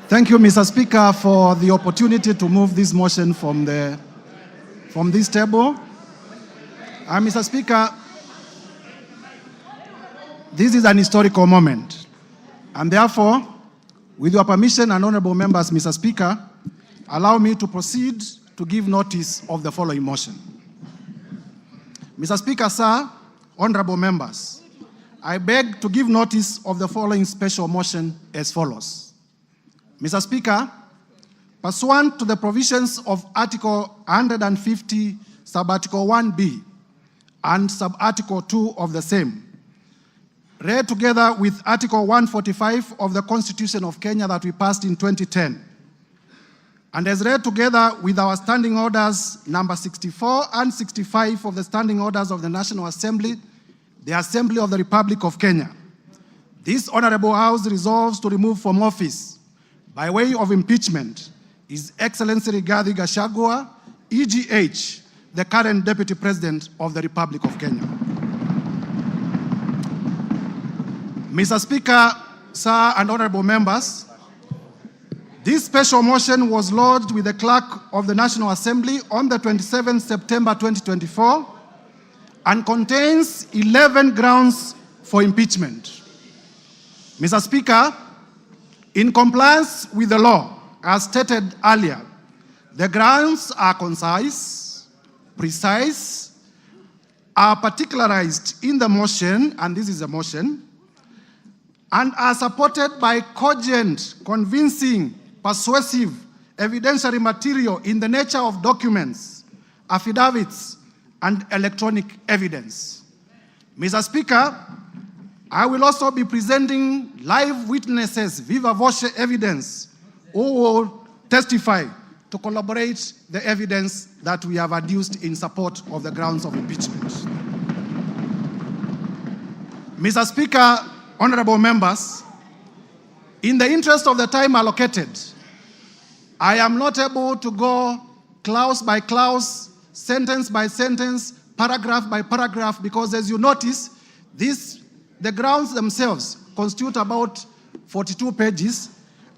Thank you, Mr. Speaker, for the opportunity to move this motion from this table. Mr. Speaker, this is an historical moment, and therefore, with your permission and honorable members, Mr. Speaker, allow me to proceed to give notice of the following motion. Mr. Speaker, sir, honorable members, I beg to give notice of the following special motion as follows. Mr. Speaker, pursuant to the provisions of Article 150, Sub-Article 1B, and Sub-Article 2 of the same, read together with Article 145 of the Constitution of Kenya that we passed in 2010, and as read together with our standing orders number 64 and 65 of the standing orders of the National Assembly, the Assembly of the Republic of Kenya, this Honorable House resolves to remove from office, by way of impeachment, His Excellency Rigathi Gachangua, EGH, the current Deputy President of the Republic of Kenya. Mr. Speaker, sir, and honorable members, this special motion was lodged with the Clerk of the National Assembly on the 27th September 2024 and contains 11 grounds for impeachment. Mr. Speaker, in compliance with the law, as stated earlier, the grounds are concise, precise, are particularized in the motion, and this is a motion, and are supported by cogent, convincing, persuasive, evidentiary material in the nature of documents, affidavits, and electronic evidence. Mr. Speaker, I will also be presenting live witnesses, viva voce evidence, who will testify to corroborate the evidence that we have adduced in support of the grounds of impeachment. Mr. Speaker, honorable members, in the interest of the time allocated, I am not able to go clause by clause, sentence by sentence, paragraph by paragraph, because as you notice, the grounds themselves constitute about 42 pages,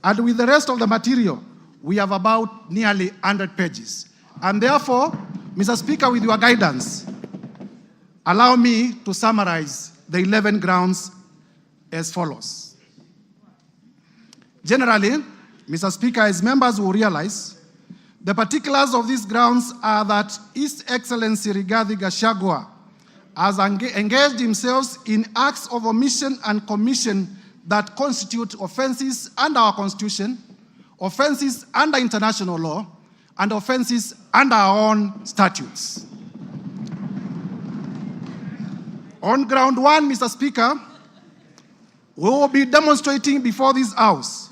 and with the rest of the material, we have about nearly 100 pages. And therefore, Mr. Speaker, with your guidance, allow me to summarize the 11 grounds as follows. Generally, Mr. Speaker, as members will realize, the particulars of these grounds are that His Excellency Rigathi Gachangua has engaged himself in acts of omission and commission that constitute offenses under our Constitution, offenses under international law, and offenses under our own statutes. On ground one, Mr. Speaker, we will be demonstrating before this House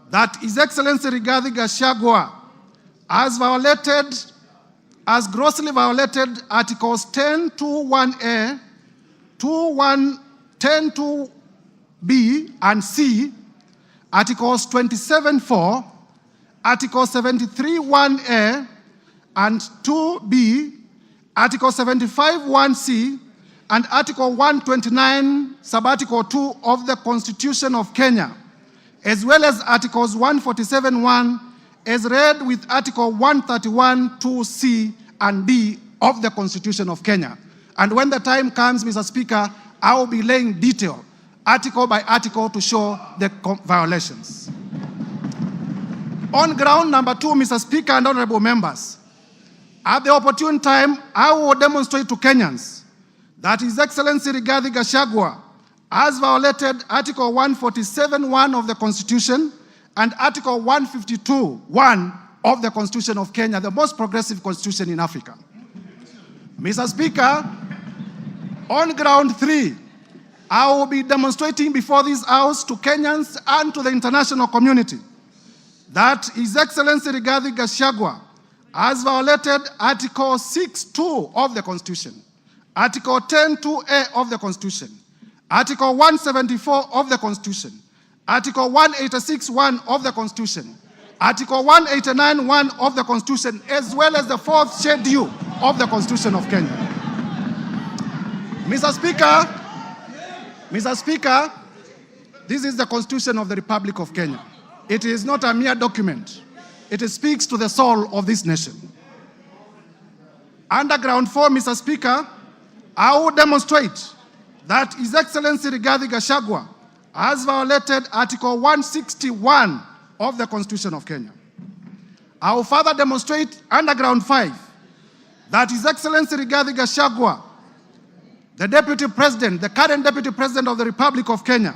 that His Excellency Rigathi Gachangua has grossly violated Articles 10(2)(1)(a), 10(2)(b) and C, Articles 27(4), Article 73(1)(a) and 2(b), Article 75(1)(c), and Article 129, Sub-Article 2 of the Constitution of Kenya, as well as Articles 147(1), as read with Article 131(2)(c) and D of the Constitution of Kenya. And when the time comes, Mr. Speaker, I will be laying detail, article by article, to show the violations. On ground number 2, Mr. Speaker and honorable members, at the opportune time, I will demonstrate to Kenyans that His Excellency Rigathi Gachangua has violated Article 147(1) of the Constitution and Article 152(1) of the Constitution of Kenya, the most progressive constitution in Africa. Mr. Speaker, on ground 3, I will be demonstrating before this House to Kenyans and to the international community that His Excellency Rigathi Gachangua has violated Article 6(2) of the Constitution, Article 10(2)(a) of the Constitution, Article 174 of the Constitution, Article 186(1) of the Constitution, Article 189(1) of the Constitution, as well as the 4th schedule of the Constitution of Kenya. Mr. Speaker, this is the Constitution of the Republic of Kenya. It is not a mere document. It speaks to the soul of this nation. Under ground 4, Mr. Speaker, I will demonstrate that His Excellency Rigathi Gachangua has violated Article 161 of the Constitution of Kenya. I will further demonstrate under ground 5 that His Excellency Rigathi Gachangua, the Deputy President, the current Deputy President of the Republic of Kenya,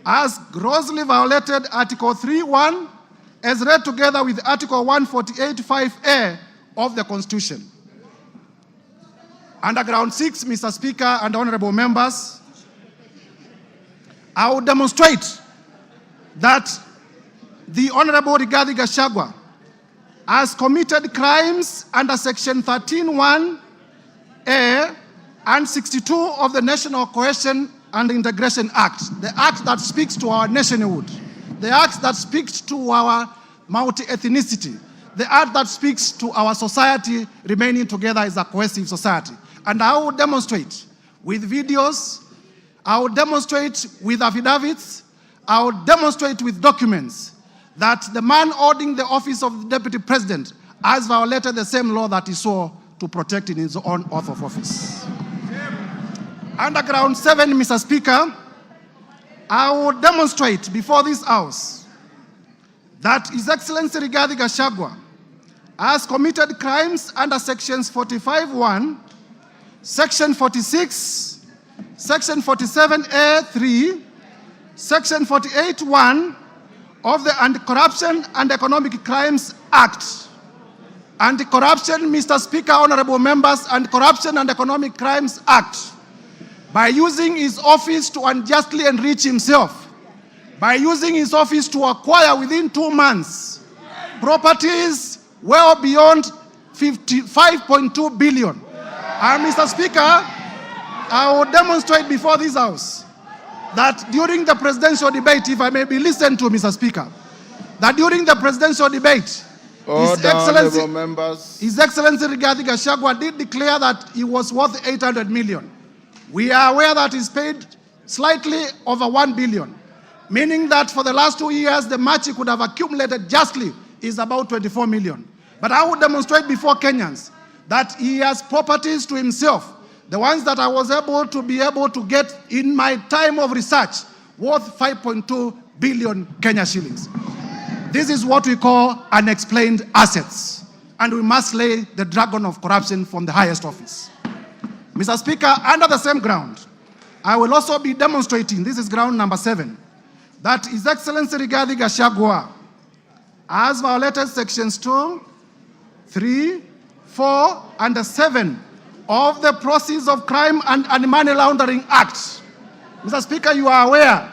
has grossly violated Article 3(1) as read together with Article 148(5)(a) of the Constitution. Under ground 6, Mr. Speaker and honorable members, I will demonstrate that the Honorable Rigathi Gachangua has committed crimes under Section 13(1)(a) and 62 of the National Cohesion and Integration Act, the act that speaks to our nationhood, the act that speaks to our multi-ethnicity, the act that speaks to our society remaining together as a cohesive society. And I will demonstrate with videos, I will demonstrate with affidavits, I will demonstrate with documents that the man holding the office of the Deputy President has violated the same law that he swore to protect in his own oath of office. Under ground 7, Mr. Speaker, I will demonstrate before this House that His Excellency Rigathi Gachangua has committed crimes under Sections 45(1), Section 46, Section 47(a)(3), Section 48(1) of the Anti-Corruption and Economic Crimes Act. Anti-Corruption, Mr. Speaker, honorable members, Anti-Corruption and Economic Crimes Act, by using his office to unjustly enrich himself, by using his office to acquire within 2 months properties well beyond 5.2 billion. And Mr. Speaker, I will demonstrate before this House that during the presidential debate, if I may be listened to, Mr. Speaker, that during the presidential debate, His Excellency Rigathi Gachangua did declare that he was worth 800 million. We are aware that he's paid slightly over 1 billion, meaning that for the last 2 years, the much he could have accumulated justly is about 24 million. But I will demonstrate before Kenyans that he has properties to himself, the ones that I was able to get in my time of research, worth 5.2 billion Kenya shillings. This is what we call unexplained assets, and we must slay the dragon of corruption from the highest office. Mr. Speaker, under the same ground, I will also be demonstrating, this is ground number 7, that His Excellency Rigathi Gachangua has violated Sections 2, 3, 4, and 7 of the Proceeds of Crime and Money Laundering Act. Mr. Speaker, you are aware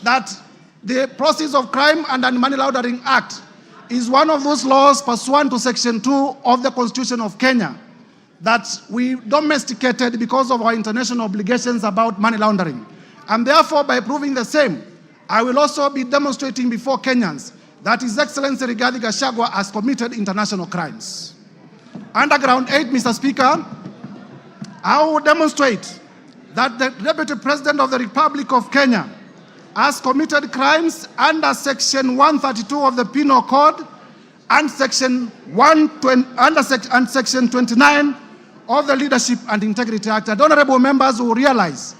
that the Proceeds of Crime and Money Laundering Act is one of those laws pursuant to Section 2 of the Constitution of Kenya that we domesticated because of our international obligations about money laundering. And therefore, by proving the same, I will also be demonstrating before Kenyans that His Excellency Rigathi Gachangua has committed international crimes. Under ground 8, Mr. Speaker, I will demonstrate that the Deputy President of the Republic of Kenya has committed crimes under Section 132 of the Penal Code and Section 29 of the Leadership and Integrity Act. And honorable members will realize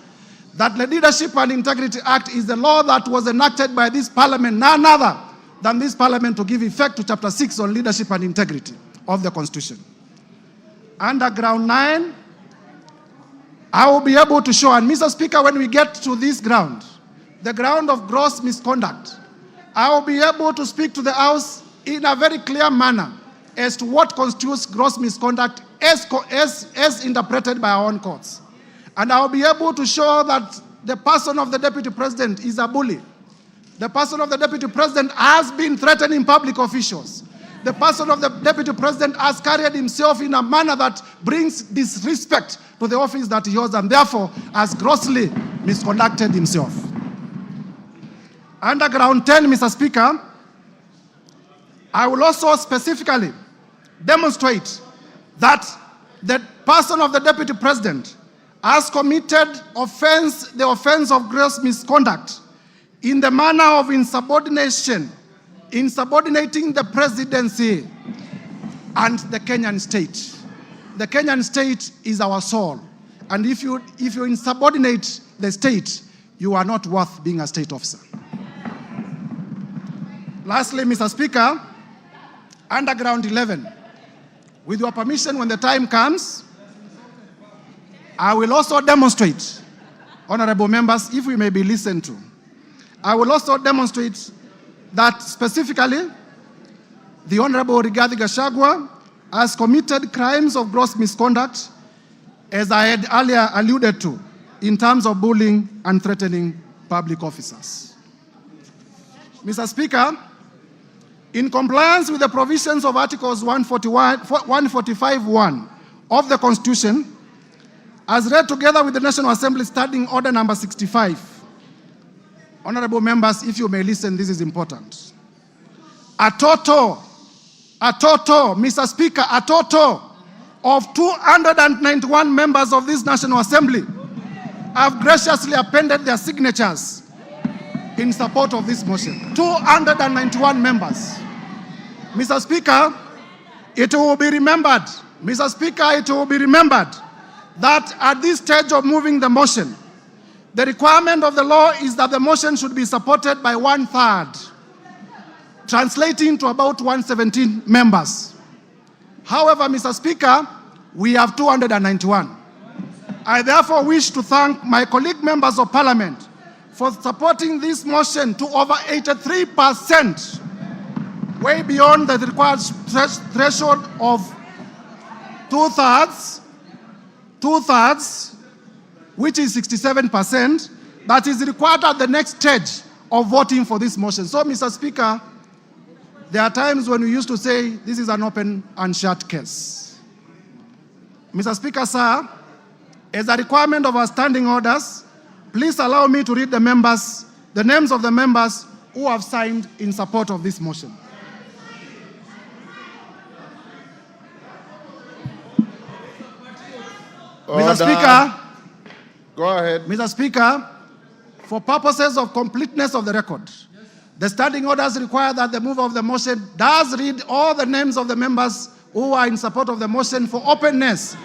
that the Leadership and Integrity Act is the law that was enacted by this parliament, none other than this parliament, to give effect to Chapter 6 on leadership and integrity of the Constitution. Under ground 9, I will be able to show, and Mr. Speaker, when we get to this ground, the ground of gross misconduct, I will be able to speak to the House in a very clear manner as to what constitutes gross misconduct as interpreted by our own courts. And I will be able to show that the person of the Deputy President is a bully. The person of the Deputy President has been threatening public officials. The person of the Deputy President has carried himself in a manner that brings disrespect to the office that he holds, and therefore has grossly misconducted himself. Under ground 10, Mr. Speaker, I will also specifically demonstrate that the person of the Deputy President has committed the offense of gross misconduct in the manner of insubordination in subordinating the presidency and the Kenyan state. The Kenyan state is our soul. And if you insubordinate the state, you are not worth being a state officer. Lastly, Mr. Speaker, Underground 11, with your permission, when the time comes, I will also demonstrate, honorable members, if we may be listened to, I will also demonstrate that specifically the Honorable Rigathi Gachangua has committed crimes of gross misconduct, as I had earlier alluded to, in terms of bullying and threatening public officers. Mr. Speaker, in compliance with the provisions of Articles 145(1) of the Constitution, as read together with the National Assembly Standing Order number 65, honorable members, if you may listen, this is important. A total, Mr. Speaker, a total of 291 members of this National Assembly have graciously appended their signatures in support of this motion. 291 members. Mr. Speaker, it will be remembered, Mr. Speaker, it will be remembered that at this stage of moving the motion, the requirement of the law is that the motion should be supported by 1/3, translating to about 117 members. However, Mr. Speaker, we have 291. I therefore wish to thank my colleague members of Parliament for supporting this motion to over 83%, way beyond the required threshold of two-thirds, which is 67%, that is required at the next stage of voting for this motion. So, Mr. Speaker, there are times when we used to say this is an open and shut case. Mr. Speaker, sir, as a requirement of our standing orders, please allow me to read the names of the members who have signed in support of this motion. Order. Mr. Speaker, go ahead. Mr. Speaker, for purposes of completeness of the record, the standing orders require that the mover of the motion does read all the names of the members who are in support of the motion for openness.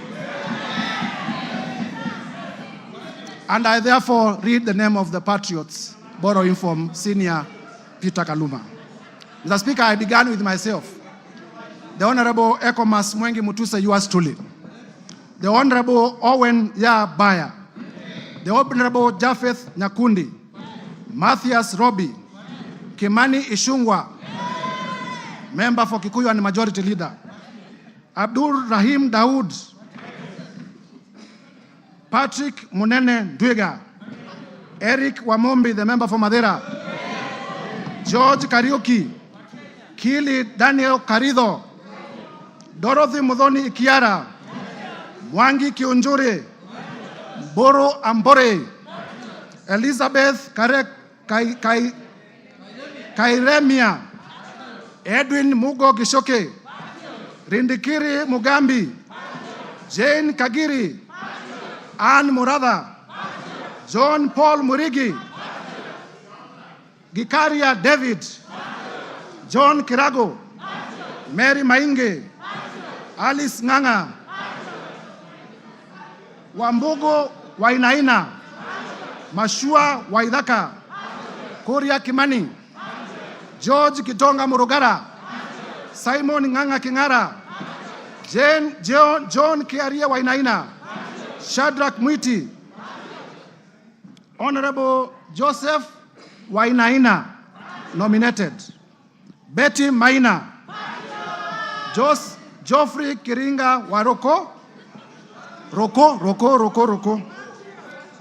And I therefore read the name of the patriots, borrowing from Senior Peter Kaluma. Mr. Speaker, I began with myself. The Honorable Ecomas Mwengi Mutuse, yours truly. The Honorable Owen Baya. The Honorable Japheth Nyakundi. Matthias Robi. Kimani Ishungwa. Member for Kikuyu and Majority Leader. Abdul Rahim Daoud. Patrick Munene Dwiga. Eric Wamombi, the member for Madera. George Kariuki. Kili Daniel Karido. Dorothy Mudhoni Ikiara. Mwengi Kiunjuri. Boro Ambore. Elizabeth Kairemia. Edwin Mugo Gishoke. Rindikiri Mugambi. Jane Kagiri. Anne Murada. John Paul Murigi. Gikaria David. John Kirago. Mary Mainge. Alice Nganga. Wambugo Wainaina. Mashua Waidaka. Kuria Kimani. George Kitonga Murugara. Simon Nganga Kingara. John Kiaria Wainaina. Shadrach Mwiti. Honorable Joseph Wainaina, nominated. Betty Maina. Geoffrey Kiringa Waroko. Roko.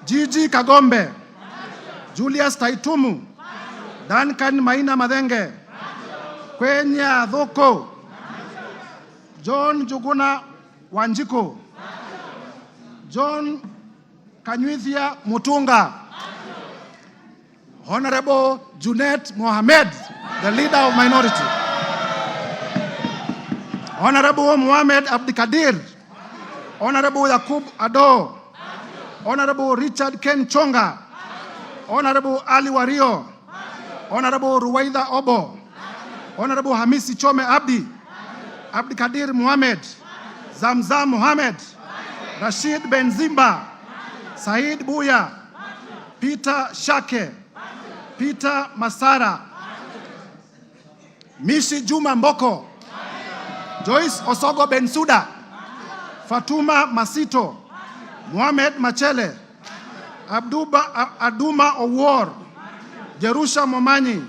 Gigi Kagombe. Julius Taitumu. Duncan Maina Madenge. Kwenya Dhoko. John Juguna Wanjiko. John Kanyuithia Mutunga. Honorable Junet Mohamed, the leader of minority. Honorable Mohamed Abdikadir. Honorable Yakub Ado. Honorable Richard Ken Chonga. Honorable Ali Wario. Honorable Ruwaida Obo. Honorable Hamisi Chome Abdi, Abdi Kadir Mohamed, Zamzam Mohamed, Rashid Benzimba, Said Buya, Peter Shake, Peter Masara, Mishi Juma Mboko, Joyce Osogo Bensuda, Fatuma Masito, Mohamed Machele, Aduma Owor, Jerusha Momanyi,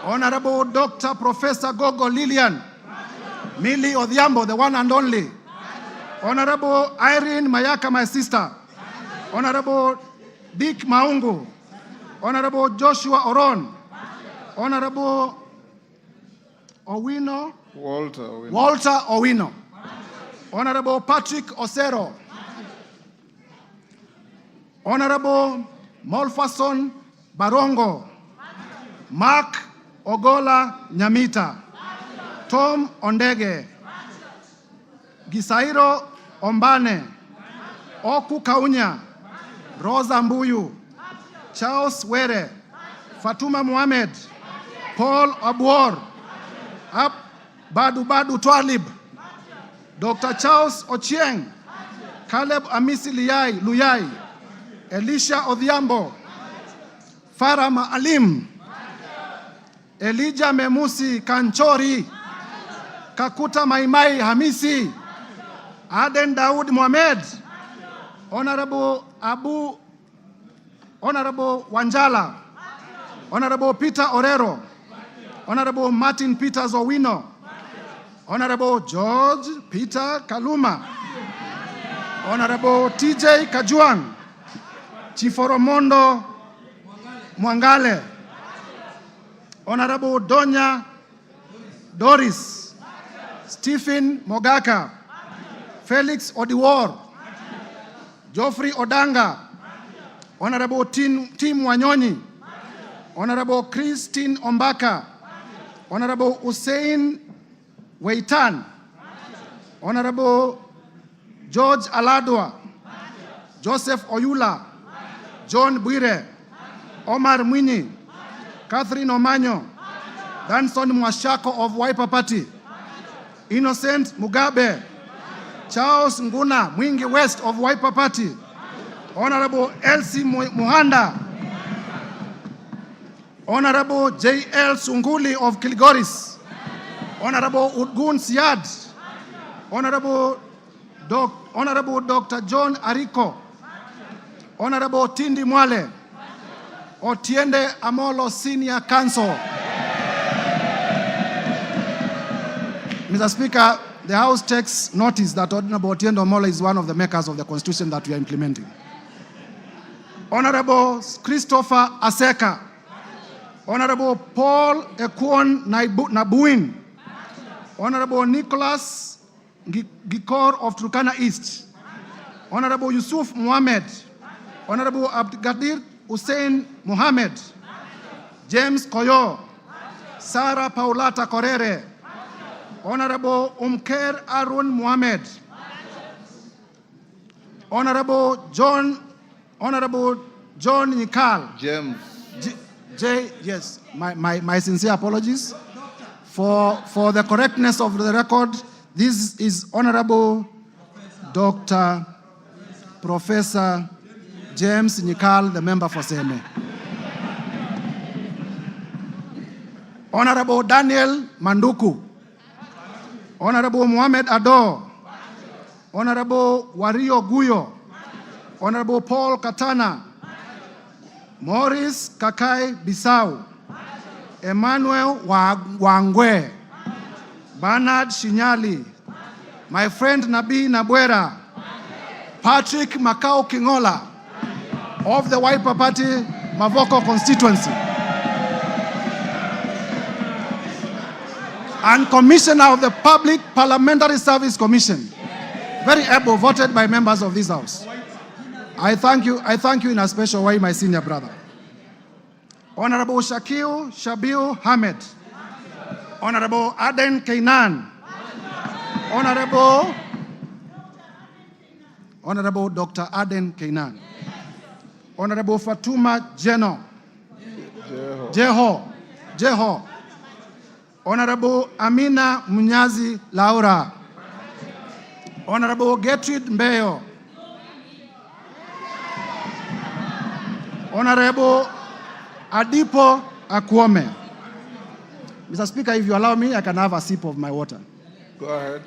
Honorable Dr. Professor Gogo Lilian, Millie Odhiambo, the one and only, Honorable Irene Mayaka, my sister, Honorable Dick Maungu, Honorable Joshua Oron, Honorable Owino, Walter Owino, Honorable Patrick Osero, Honorable Molfason Barongo, Mark Ogola Nyamita, Tom Ondege, Gisairo Ombane, Oku Kaunya, Rosa Mbuyu, Charles Were, Fatuma Mohamed, Paul Abuor, Badu Twalib, Dr. Charles Ochieng, Caleb Amisi Luyai, Elisha Odhiambo, Farah Maalim, Elijah Memusi Kanchori, Kakuta Maimai Hamisi, Aden Daud Mohamed, Honorable Honorable Wanjala, Honorable Peter Orero, Honorable Martin Peters Owino, Honorable George Peter Kaluma, Honorable TJ Kajuang, Chiforomondo Mwangale, Honorable Donya Doris, Stephen Mogaka, Felix Odiwor, Geoffrey Odanga, Honorable Tim Wanyonyi, Honorable Christine Ombaka, Honorable Hussein Weitan, Honorable George Aladwa, Joseph Oyula, John Bwire, Omar Mwinyi, Catherine Omanyo, Danson Mwashako of Wiper Party, Innocent Mugabe, Charles Nguna, Mwingi West of Wiper Party, Honorable Elsie Muhanda, Honorable J.L. Sunguli of Kilgoris, Honorable Udgun Siad, Honorable Dr. John Ariko, Honorable Tindi Mwale, Otiende Amolo Senior Counsel. Mr. Speaker, the House takes notice that Honorable Otiende Amolo is one of the makers of the Constitution that we are implementing. Honorable Christopher Aseka, Honorable Paul Ekwon Nabuin, Honorable Nicholas Gikor of Turkana East, Honorable Yusuf Mohammed, Honorable Abdgadir Hussein Mohammed, James Koyo, Sarah Paulata Korere, Honorable Umker Arun Mohammed, Honorable John Nikal. James. Yes, my sincere apologies. For the correctness of the record, this is Honorable Dr. Professor James Nikal, the member for Seme. Honorable Daniel Manduku, Honorable Mohamed Ado, Honorable Wario Guyo, Honorable Paul Katana, Maurice Kakai Bisau, Emmanuel Wangwe, Bernard Shinyali, my friend Nabi Nabwera, Patrick Makau Kingola of the Wiper Party Mavoko constituency, and Commissioner of the Public Parliamentary Service Commission, very able, voted by members of this House. I thank you in a special way, my senior brother. Honorable Shabiu Hamed, Honorable Aden Kainan, Honorable Dr. Aden Kainan, Honorable Fatuma Jeho, Honorable Amina Munyazi Laura, Honorable Gertrude Mbeyo, Honorable Adipo Akwome. Mr. Speaker, if you allow me, I can have a sip of my water. Go ahead.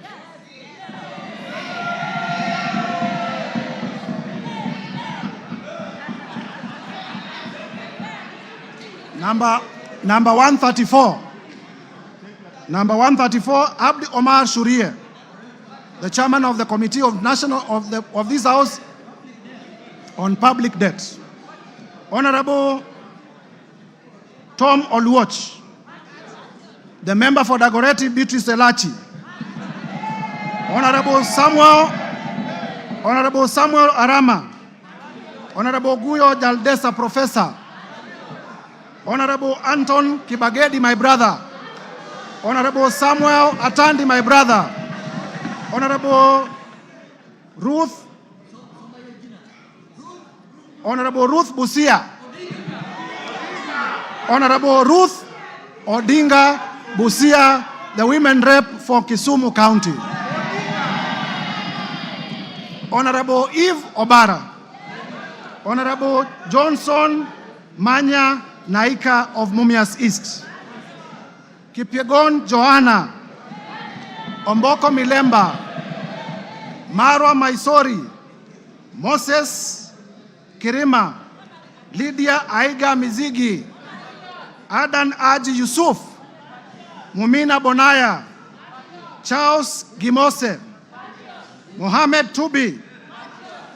Number 134. Number 134, Abdi Omar Shurie, the chairman of the Committee of of this House on Public Debt. Honorable Tom Oluoch, the member for Dagoretti Beatrice Elachi. Honorable Samuel Arama, Honorable Guyo Jaldesa Professor, Honorable Anton Kibagedi, my brother, Honorable Samuel Atandi, my brother, Honorable Ruth Busia, Honorable Ruth Odinga Busia, the women rep for Kisumu County, Honorable Eve Obara, Honorable Johnson Manya Naika of Mumias East, Kipyegon Joanna, Omboko Milemba, Marwa Maisori, Moses Kirima, Lydia Aiga Mizigi, Adan Aji Yusuf, Mumina Bonaya, Charles Gimose, Mohamed Tubi,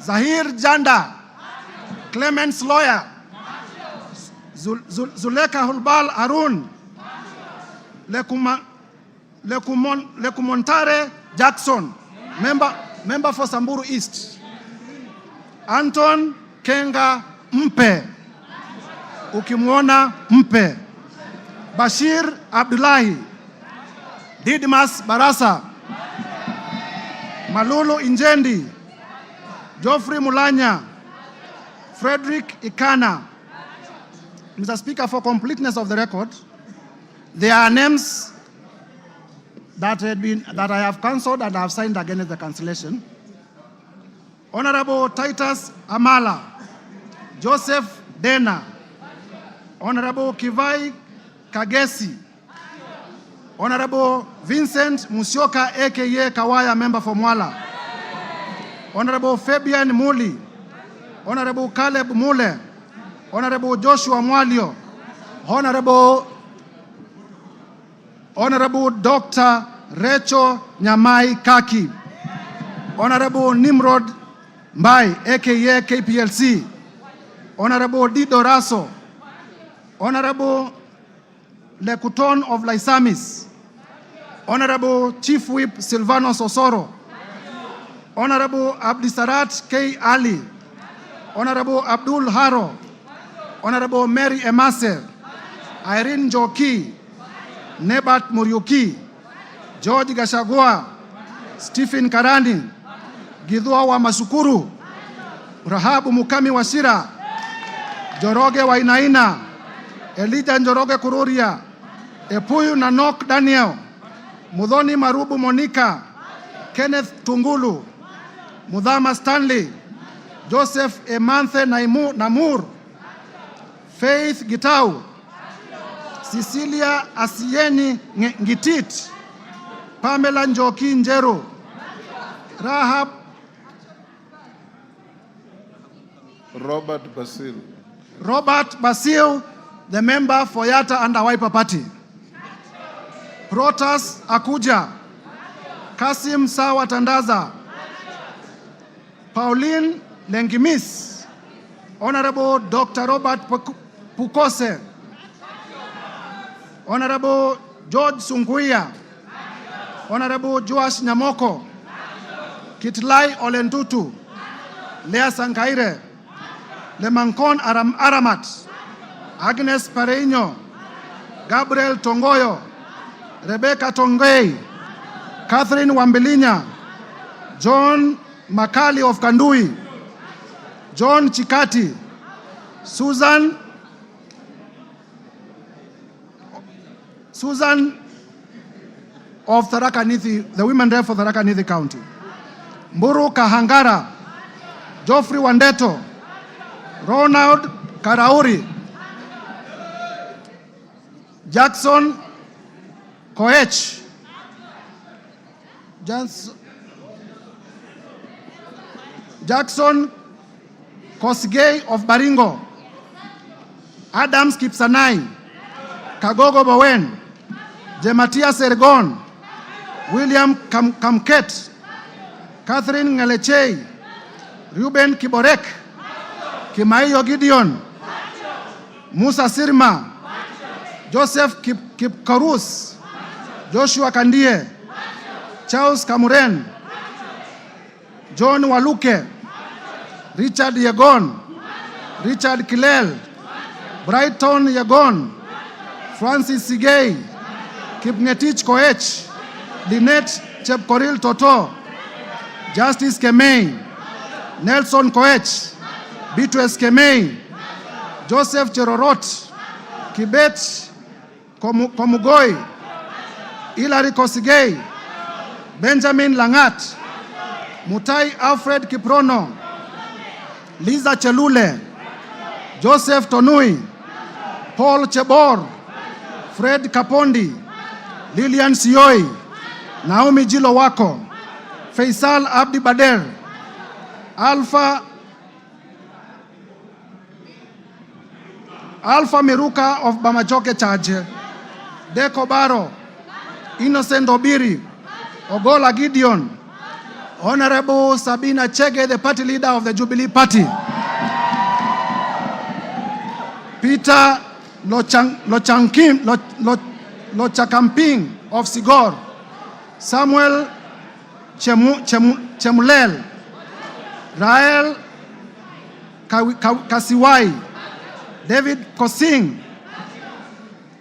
Zahir Janda, Clemens Lawyer, Zuleka Hulbal Arun, Lekumontare Jackson, member for Samburu East, Anton Kenga Mpe, ukimwona Mpe, Bashir Abdullahi, Didmas Barasa, Malulu Injendi, Geoffrey Mulanya, Frederick Ikana. Mr. Speaker, for completeness of the record, there are names that I have cancelled and I have signed against the cancellation. Honorable Titus Amala, Joseph Dena, Honorable Kivai Kagesi, Honorable Vincent Musyoka aka Kawaya, member for Mwala, Honorable Fabian Muli, Honorable Caleb Mule, Honorable Joshua Mwalio, Honorable Dr. Recho Nyamai Kaki, Honorable Nimrod Mbai aka KPLC, Honorable Dido Raso, Honorable Lekuton of Laisamis, Honorable Chief Whip Silvanos Osoro, Honorable Abdisarat K. Ali, Honorable Abdul Haro, Honorable Mary Emase, Irene Joki, Nebat Muriuki, George Gachangua, Stephen Karani, Gidhua wa Masukuru, Rahabu Mukami Wasira, Joroge Wainaina, Elijah Njoroge Kururia, Epuyu Nanok Daniel, Mudhoni Marubu Monica, Kenneth Tungulu, Mudhama Stanley, Joseph Emanthe Namur, Faith Gitau, Cecilia Asieni Ngitit, Pamela Njoki Njeru, Rahab Robert Basil, the member for Yatta and Wiper Party, Protas Akuja, Kasim Sawa Tandaza, Pauline Lengimis, Honorable Dr. Robert Pukose, Honorable George Sunguia, Honorable Joash Nyamoko, Kitlai Olentutu, Lea Sankaire, Lemankon Aramat, Agnes Pareño, Gabriel Tongoyo, Rebecca Tongei, Catherine Wambilinya, John Makali of Kandui, John Chikati, Susan of Tharaka Nithi, the women rep for Tharaka Nithi County. Mburu Kahangara, Geoffrey Wandeto, Ronald Karauri, Jackson Koech, Jackson Kosgei of Baringo, Adams Kipsanai, Kagogo Bowen, Jematia Sergon, William Kamket, Catherine Ngalechei, Ruben Kiborek, Kimaiyo Gideon, Musa Sirma, Joseph Kipkarus, Joshua Kandie, Charles Kamuren, John Waluke, Richard Yegon, Richard Kilel, Brighton Yegon, Francis Sigei, Kipngetich Koech, Lynette Chepkoril Toto, Justice Kemei, Nelson Koech, Beatrice Kemei, Joseph Cherorot, Kibet Komugoi, Hilary Kosigei, Benjamin Langat, Mutai Alfred Kiprono, Liza Chelule, Joseph Tonui, Paul Chebor, Fred Kapondi, Lilian Sioi, Naomi Jilowako, Faisal Abdi Bader, Alpha Miruka of Bamachoke Chache, Deko Baro, Innocent Obiri, Ogola Gideon, Honorable Sabina Chege, the party leader of the Jubilee Party, Peter Lochakamping of Sigor, Samuel Chemulel, Rael Kasiwai, David Kosing,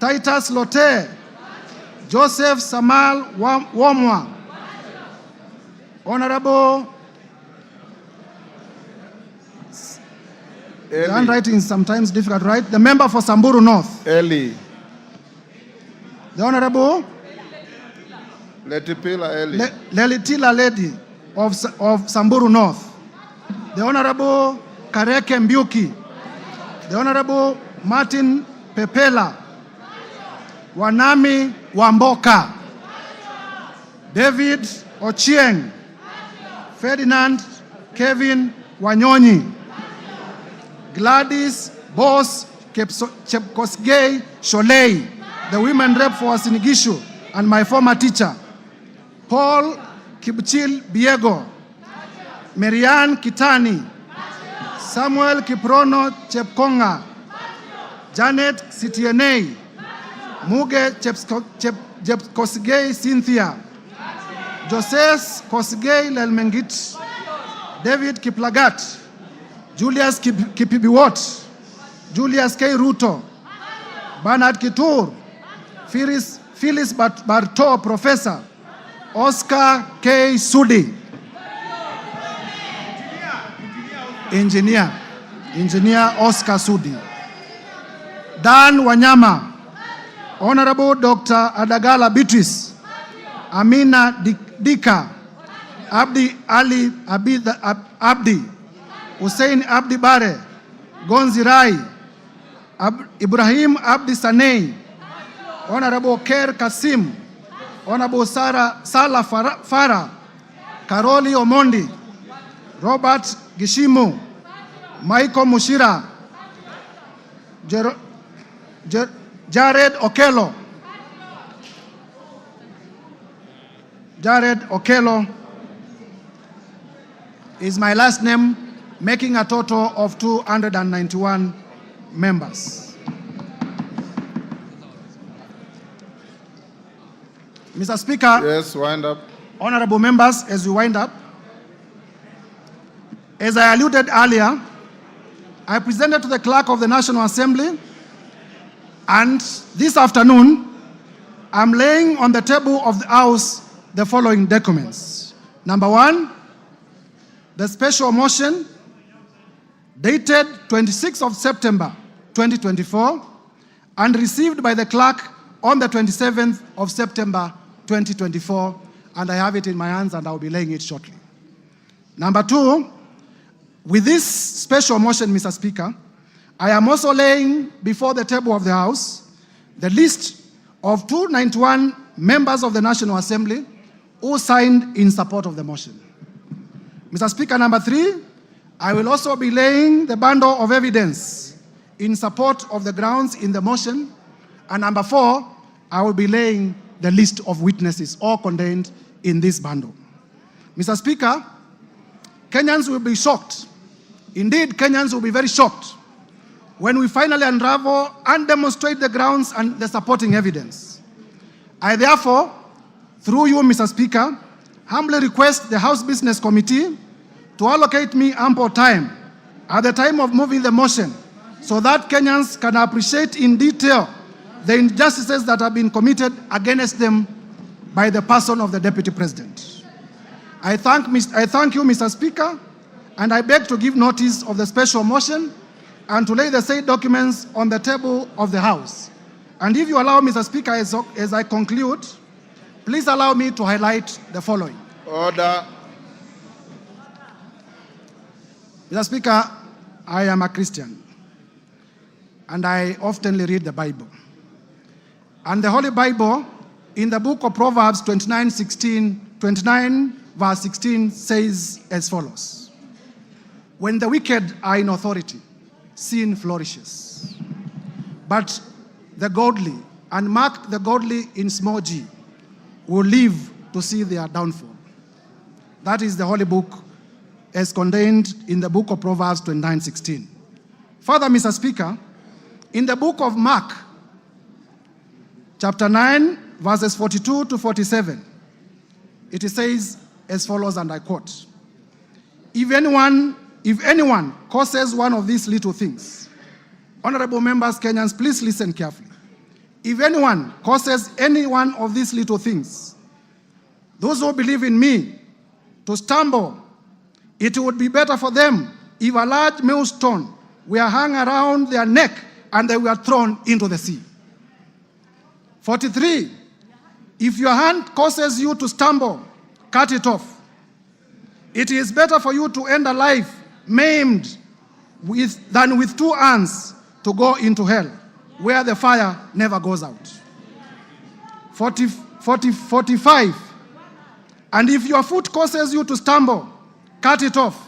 Titus Lote, Joseph Samal Womwa, Honorable, the handwriting is sometimes difficult, right? The member for Samburu North. Eli. The Honorable Letipila Eli. Lelitila Lady of Samburu North. The Honorable Kareke Mbiuki. The Honorable Martin Pepela. Wanami Wamboka. David Ochieng. Ferdinand Kevin Wanyonyi. Gladys Boss Chepkosgei Sholei, the women rep for Sinigishu and my former teacher. Paul Kipchil Biego. Marianne Kitani. Samuel Kiprono Chepkonga. Janet Sitienei. Muge Chepkosgei Cynthia. Joses Kosgei Lelmengit. David Kiplagat. Julius Kipibiwot. Julius K. Ruto. Bernard Kitur. Phyllis Barto, Professor. Oscar K. Sudi. Engineer Oscar Sudi. Dan Wanyama. Honorable Dr. Adagala Beatrice. Amina Dika. Abdi Ali Abdi. Hussein Abdi Bare. Gonzi Rai. Ibrahim Abdi Sanei. Honorable Ker Kasim. Honorable Salah Farah. Karoli Omondi. Robert Gishimu. Michael Mushira. Jared Okello. Jared Okello is my last name, making a total of 291 members. Mr. Speaker. Yes, wind up. Honorable members, as we wind up, as I alluded earlier, I presented to the Clerk of the National Assembly, and this afternoon, I'm laying on the table of the House the following documents. Number one, the special motion dated 26th of September 2024 and received by the clerk on the 27th of September 2024, and I have it in my hands and I'll be laying it shortly. Number two, with this special motion, Mr. Speaker, I am also laying before the table of the House the list of 291 members of the National Assembly who signed in support of the motion. Mr. Speaker, number three, I will also be laying the bundle of evidence in support of the grounds in the motion. And number four, I will be laying the list of witnesses all contained in this bundle. Mr. Speaker, Kenyans will be shocked. Indeed, Kenyans will be very shocked when we finally unravel and demonstrate the grounds and the supporting evidence. I therefore, through you, Mr. Speaker, humbly request the House Business Committee to allocate me ample time at the time of moving the motion so that Kenyans can appreciate in detail the injustices that have been committed against them by the person of the Deputy President. I thank you, Mr. Speaker, and I beg to give notice of the special motion and to lay the said documents on the table of the House. And if you allow, Mr. Speaker, as I conclude, please allow me to highlight the following. Order. Mr. Speaker, I am a Christian, and I often read the Bible. And the Holy Bible, in the book of Proverbs 29 verse 16, says as follows: when the wicked are in authority, sin flourishes. But the godly, and mark the godly in small g, will live to see their downfall. That is the Holy Book as contained in the book of Proverbs 29:16. Further, Mr. Speaker, in the book of Mark, chapter 9, verses 42 to 47, it says as follows, and I quote: If anyone causes one of these little things, honorable members, Kenyans, please listen carefully. If anyone causes any one of these little things, those who believe in me, to stumble, it would be better for them if a large millstone were hung around their neck and they were thrown into the sea. 43, if your hand causes you to stumble, cut it off. It is better for you to end a life maimed than with two hands to go into hell, where the fire never goes out. 45, and if your foot causes you to stumble, cut it off.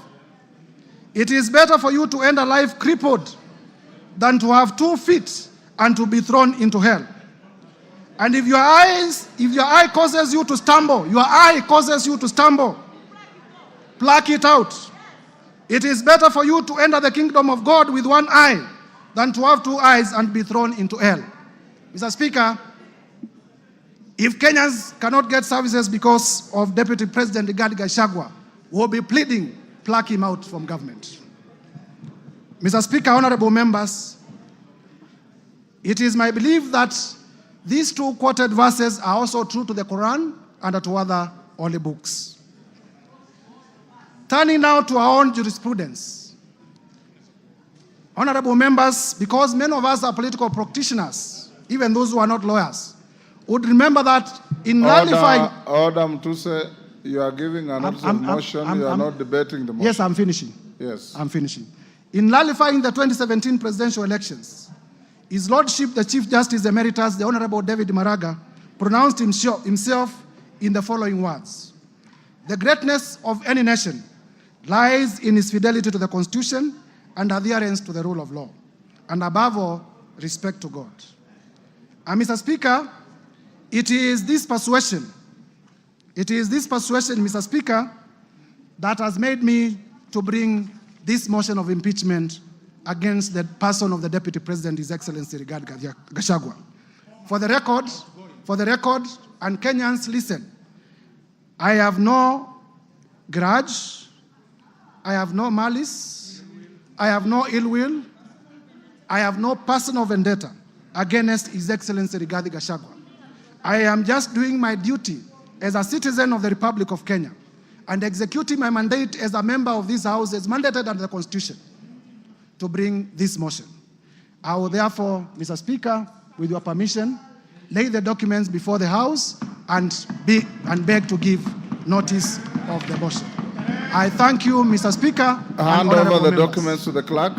It is better for you to end a life crippled than to have 2 feet and to be thrown into hell. And if your eye causes you to stumble, pluck it out. It is better for you to enter the kingdom of God with 1 eye than to have 2 eyes and be thrown into hell. Mr. Speaker, if Kenyans cannot get services because of Deputy President Gachangua, we'll be pleading, pluck him out from government. Mr. Speaker, honorable members, it is my belief that these 2 quoted verses are also true to the Quran and to other holy books. Turning now to our own jurisprudence. Honorable members, because many of us are political practitioners, even those who are not lawyers, would remember that in nullifying... Order, Mutuse, you are giving an motion, you are not debating the motion. Yes, I'm finishing. Yes. I'm finishing. In nullifying the 2017 presidential elections, His Lordship, the Chief Justice Emeritus, the Honorable David Maraga, pronounced himself in the following words: the greatness of any nation lies in its fidelity to the Constitution and adherence to the rule of law, and above all, respect to God. And Mr. Speaker, it is this persuasion, Mr. Speaker, that has made me to bring this motion of impeachment against the person of the Deputy President, His Excellency Gachangua. For the record, and Kenyans, listen, I have no grudge, I have no malice, I have no ill will, I have no personal vendetta against His Excellency Gachangua. I am just doing my duty as a citizen of the Republic of Kenya and executing my mandate as a member of this House as mandated under the Constitution to bring this motion. I will therefore, Mr. Speaker, with your permission, lay the documents before the House and beg to give notice of the motion. I thank you, Mr. Speaker. Hand over the documents to the clerk.